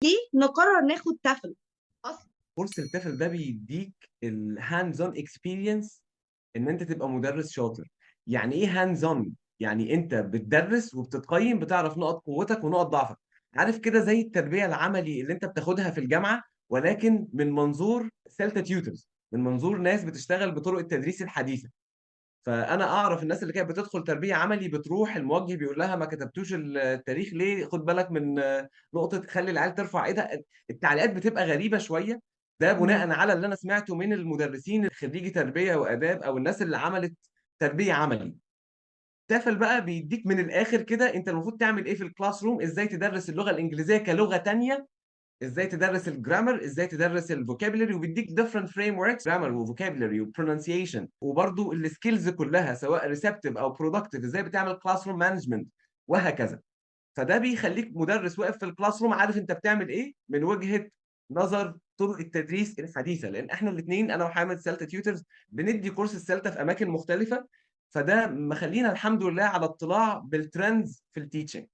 ليه نقرر ناخد تافل اصلا؟ كورس التافل ده بيديك الهاندز اون اكسبيرينس ان انت تبقى مدرس شاطر. يعني ايه هاندز اون؟ يعني انت بتدرس وبتتقيم، بتعرف نقط قوتك ونقط ضعفك. عارف كده زي التربيه العملي اللي انت بتاخدها في الجامعه، ولكن من منظور سيلتا تيوترز، من منظور ناس بتشتغل بطرق التدريس الحديثه. فانا اعرف الناس اللي كانت بتدخل تربيه عملي، بتروح الموجه بيقول لها ما كتبتوش التاريخ ليه، خد بالك من نقطه، خلي العيال ترفع ايدها. التعليقات بتبقى غريبه شويه. ده مم. بناء على اللي انا سمعته من المدرسين خريجي تربيه واداب، او الناس اللي عملت تربيه عملي. تافل بقى بيديك من الاخر كده انت المفروض تعمل ايه في الكلاس روم، ازاي تدرس اللغه الانجليزيه كلغه تانية، ازاي تدرس الجرامر، ازاي تدرس الفوكابيلري، وبيديك different frameworks جرامر وفوكابيلري وبرونانسيشن، وبرضو السكيلز كلها سواء ريسبتيف او برودكتيف، ازاي بتعمل كلاس روم مانجمنت، وهكذا. فده بيخليك مدرس واقف في الكلاس روم عارف انت بتعمل ايه من وجهة نظر طرق التدريس الحديثه. لان احنا الاثنين انا وحامد سلتا تيوترز بندي كورس السلتا في اماكن مختلفه، فده مخلينا الحمد لله على اطلاع بالترندز في التيتشنج.